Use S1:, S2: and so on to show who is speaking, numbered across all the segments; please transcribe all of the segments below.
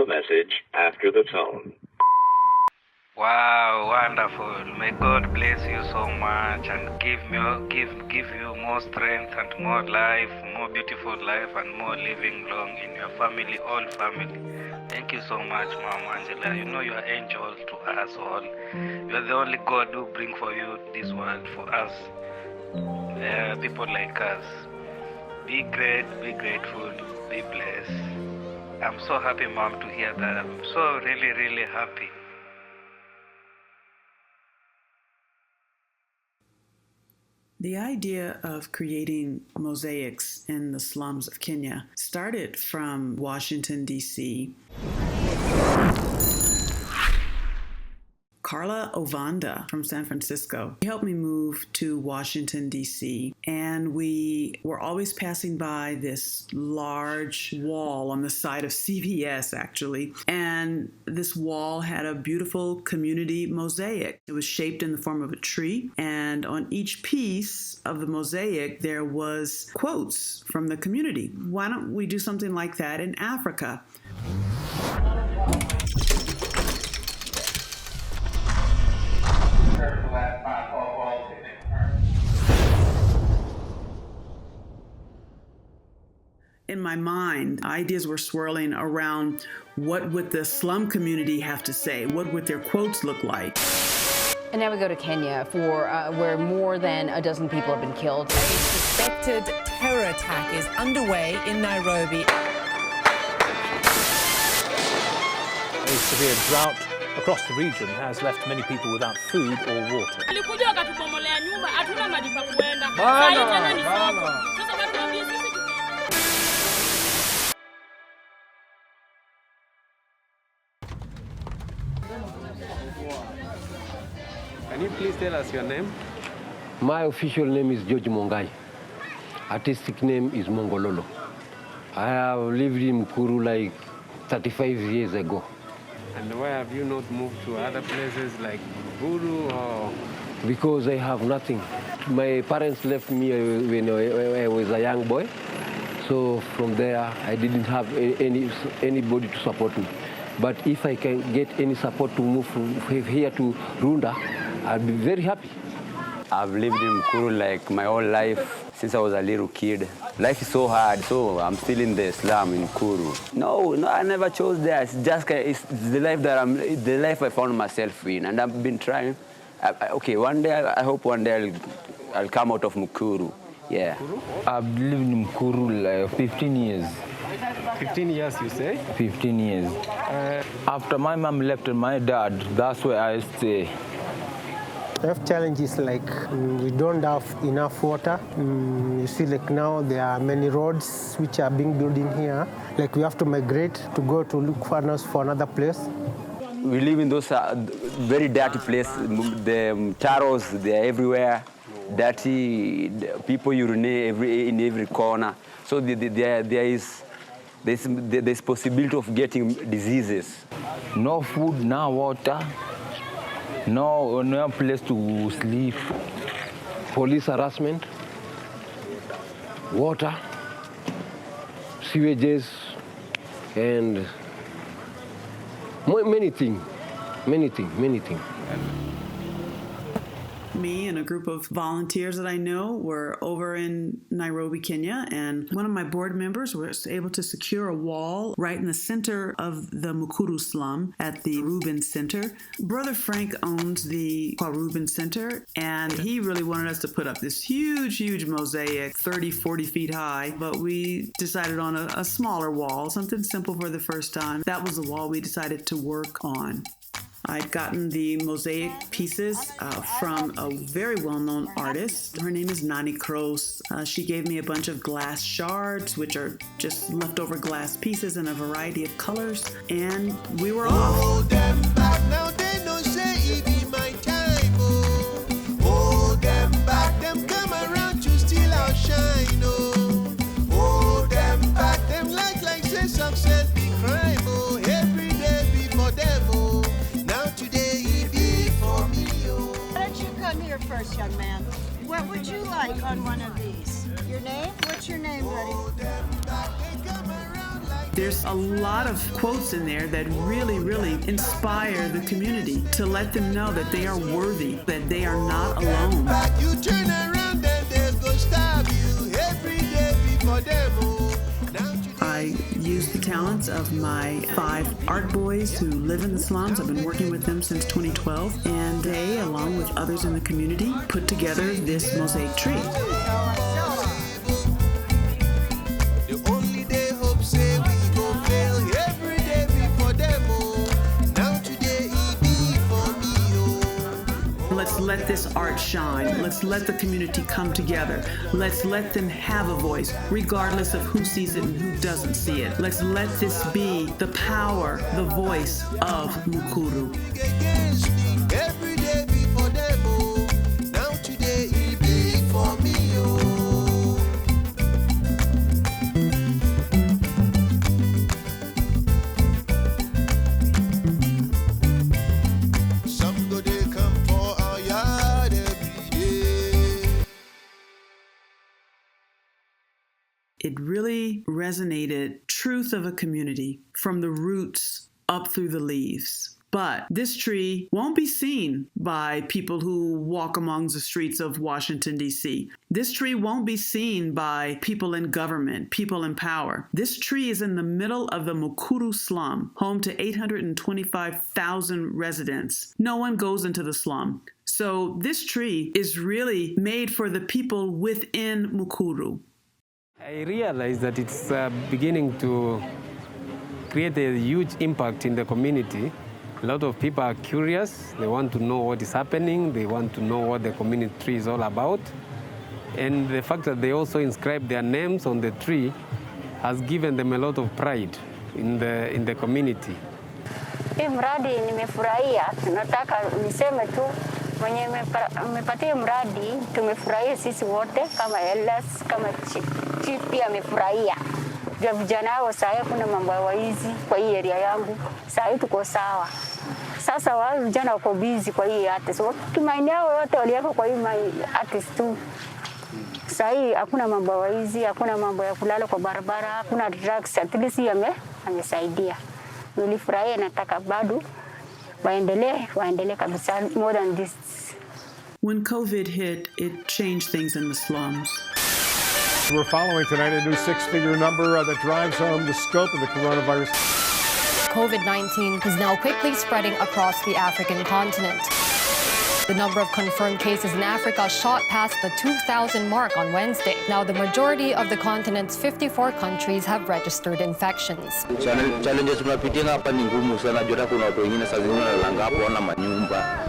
S1: a message after the tone.
S2: Wow, wonderful. May God bless you so much and give you more strength and more life, more beautiful life and more living long in your family, all family. Thank you so much, Mom Angela. You know you are angel to us all. You are the only God who bring for you this world for us, people like us. Be great, be grateful, be blessed. I'm so happy, Mom, to hear that. I'm so really, really happy.
S3: The idea of creating mosaics in the slums of Kenya started from Washington, D.C. Carla Ovanda from San Francisco helped me move to Washington, D.C., and we were always passing by this large wall on the side of CVS, actually, and this wall had a beautiful community mosaic. It was shaped in the form of a tree, and on each piece of the mosaic there was quotes from the community. Why don't we do something like that in Africa? In my mind, ideas were swirling around what would the slum community have to say? What would their quotes look like?
S4: And now we go to Kenya for where more than a dozen people have been killed.
S5: A suspected terror attack is underway in Nairobi.
S6: A severe drought across the region has left many people without food or water.
S7: Can you please tell us your name?
S8: My official name is George Mongai. Artistic name is Mongololo. I have lived in Mukuru like 35 years ago.
S7: And why have you not moved to other places like Mukuru or?
S8: Because I have nothing. My parents left me when I was a young boy. So from there, I didn't have anybody to support me. But if I can get any support to move from here to Runda, I'll be very happy.
S9: I've lived in Mukuru like my whole life since I was a little kid. Life is so hard, so I'm still in the slum in Mukuru. No, I never chose that. It's just it's the life that the life I found myself in, and I've been trying. Okay, one day I hope one day I'll come out of Mukuru. Yeah.
S10: I've lived in Mukuru like 15 years.
S7: 15 years, you say?
S10: 15 years. After my mom left and my dad, that's where I stay.
S11: We have challenges like we don't have enough water. You see, like now there are many roads which are being built in here. Like we have to migrate to go to look for another place.
S9: We live in those very dirty places. The taros, they're everywhere. Dirty, people urinate in every corner. So there's possibility of getting diseases.
S10: No food, no water. No place to sleep.
S8: Police harassment, water, sewages, and many things.
S3: Me and a group of volunteers that I know were over in Nairobi, Kenya, and one of my board members was able to secure a wall right in the center of the Mukuru slum at the Reuben Center. Brother Frank owns the Reuben Center, and he really wanted us to put up this huge mosaic, 30, 40 feet high, but we decided on a smaller wall, something simple for the first time. That was the wall we decided to work on. I'd gotten the mosaic pieces from a very well-known artist. Her name is Nani Kroos. She gave me a bunch of glass shards, which are just leftover glass pieces in a variety of colors, and we were off.
S12: Hold them back, now they don't say it be my time, oh. Hold them back, them come around to steal our shine, oh. Hold them back, them like say success be crime, oh. Every day be for them, oh.
S13: Come here first, young man. What would you like on one of these? Your name? What's your name, buddy?
S3: There's a lot of quotes in there that really, really inspire the community to let them know that they are worthy, that they are not alone.
S12: You turn around and they go stab you every day before them.
S3: I use the talents of my 5 art boys who live in the slums. I've been working with them since 2012, and they, along with others in the community, put together this mosaic tree.
S12: The only day hope say we go fail every day before them. Now today it be for me.
S3: Let's let this art shine. Let's let the community come together. Let's let them have a voice, regardless of who sees it and who doesn't see it. Let's let this be the power, the voice of Mukuru.
S12: Every day before them. Now today it be for me.
S3: It really resonated, truth of a community from the roots up through the leaves. But this tree won't be seen by people who walk among the streets of Washington, D.C. This tree won't be seen by people in government, people in power. This tree is in the middle of the Mukuru slum, home to 825,000 residents. No one goes into the slum. So this tree is really made for the people within Mukuru.
S7: I realize that it's beginning to create a huge impact in the community. A lot of people are curious. They want to know what is happening. They want to know what the community tree is all about. And the fact that they also inscribe their names on the tree has given them a lot of pride in the community.
S14: Hii mradi nimefurahia. Nataka niseme tu mwenye amepatia mradi tumefurahia sisi wote kama elders, kama chief pia amefurahia. Ndio vijana hao sasa kuna mambo ya waizi kwa hii area yangu. Sasa tuko sawa. Sasa wao vijana wako busy kwa hii artist. So tumaini yao yote waliweka kwa hii artist tu. Sasa hakuna mambo ya waizi, hakuna mambo ya kulala kwa barabara, hakuna drugs. At least amesaidia. Nilifurahia, nataka bado waendelee kabisa more than this.
S3: When COVID hit, it changed things in the slums.
S15: We're following tonight a new 6-figure number that drives home the scope of the coronavirus.
S16: COVID-19 is now quickly spreading across the African continent. The number of confirmed cases in Africa shot past the 2,000 mark on Wednesday. Now, the majority of the continent's 54 countries have registered infections.
S17: Challenges tunapitia hapa ni ngumu sana, jua kuna watu wengine saa zingine wanalanga hapo wana manyumba.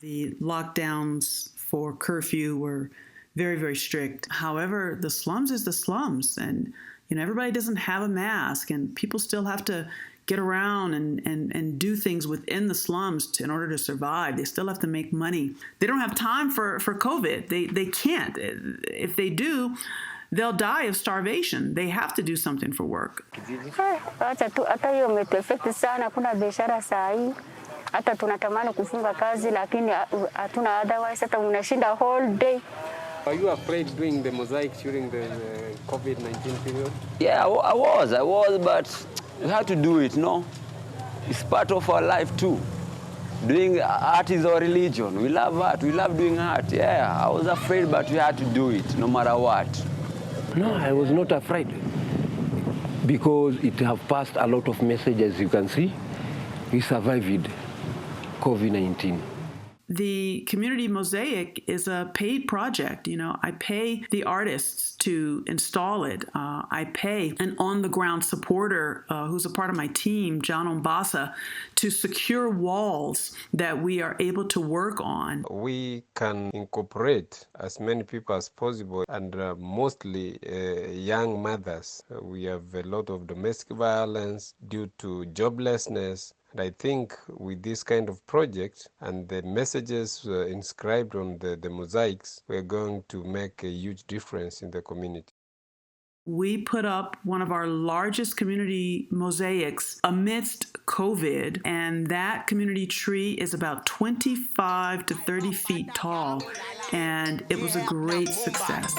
S3: The lockdowns for curfew were very, very strict. However, the slums is the slums, and everybody doesn't have a mask, and people still have to get around and do things within the slums in order to survive. They still have to make money. They don't have time for COVID. They can't. If they do, they'll die of starvation. They have to do something for work.
S14: Hata hiyo umetuaffect sana, kuna biashara saa hii. Hata tunatamani kufunga kazi lakini hatuna otherwise, hata unashinda whole day.
S7: Are you afraid doing the mosaics during the COVID-19 period?
S9: Yeah, I was, but we had to do it, no? It's part of our life too. Doing art is our religion. We love art, we love doing art. Yeah, I was afraid, but we had to do it, no matter what.
S8: No, I was not afraid because it have passed a lot of messages, you can see. We survived COVID-19.
S3: The community mosaic is a paid project. I pay the artists to install it. I pay an on-the-ground supporter who's a part of my team, John Ombasa, to secure walls that we are able to work on.
S7: We can incorporate as many people as possible, and mostly young mothers. We have a lot of domestic violence due to joblessness. And I think with this kind of project and the messages inscribed on the mosaics, we're going to make a huge difference in the community.
S3: We put up one of our largest community mosaics amidst COVID, and that community tree is about 25 to 30 feet tall, and it was a great success.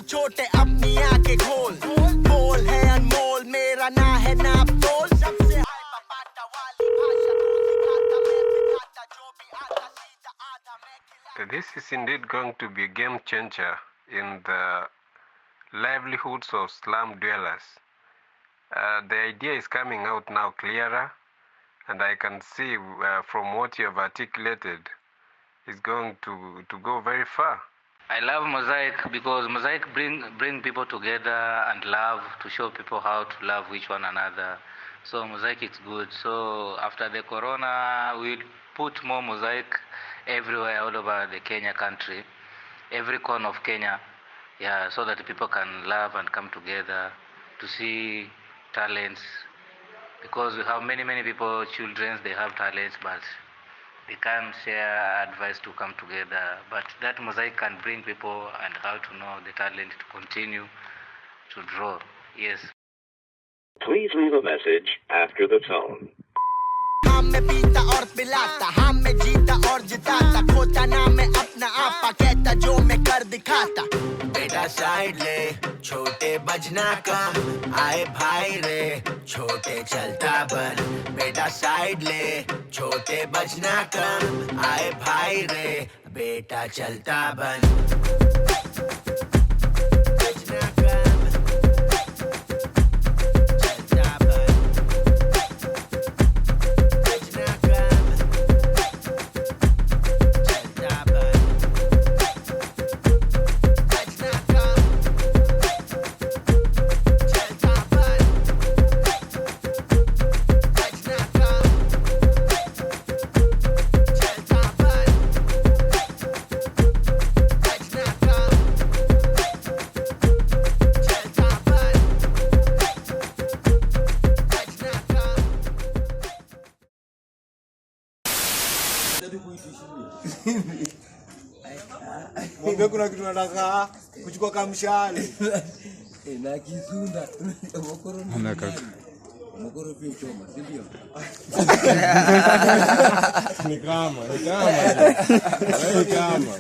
S12: छोटे अपनी आंखें खोल बोल है अनमोल मेरा ना है नाप तोल सबसे हाय पापा वाली भाषा तो सिखाता मैं सिखाता जो भी आता सीधा आधा मैं खिलाता.
S7: This is indeed going to be a game changer in the livelihoods of slum dwellers. The idea is coming out now clearer, and I can see from what you have articulated is going to go very far.
S2: I love mosaic because mosaic bring people together and love, to show people how to love each one another. So mosaic is good. So after the corona, we'll put more mosaic everywhere all over the Kenya country, every corner of Kenya, yeah, so that people can love and come together to see talents. Because we have many people, children, they have talents, but they can't share advice to come together. But that mosaic can bring people and how to know the talent to continue to draw. Yes.
S1: Please leave a message after the tone.
S12: हम मैं पीता और पिलाता हम मैं जीता और जिताता खोता ना मैं अपना आपा कहता जो मैं कर दिखाता बेटा साइड ले छोटे बजना का आए भाई रे छोटे चलता बन बेटा साइड ले छोटे बजना का आए भाई रे बेटा चलता बन
S18: Mwambie kuna kitu nataka kuchukua kamshale.
S19: Na kisunda. Mukuru pia choma, ndio.
S18: Ni kama. Ni kama.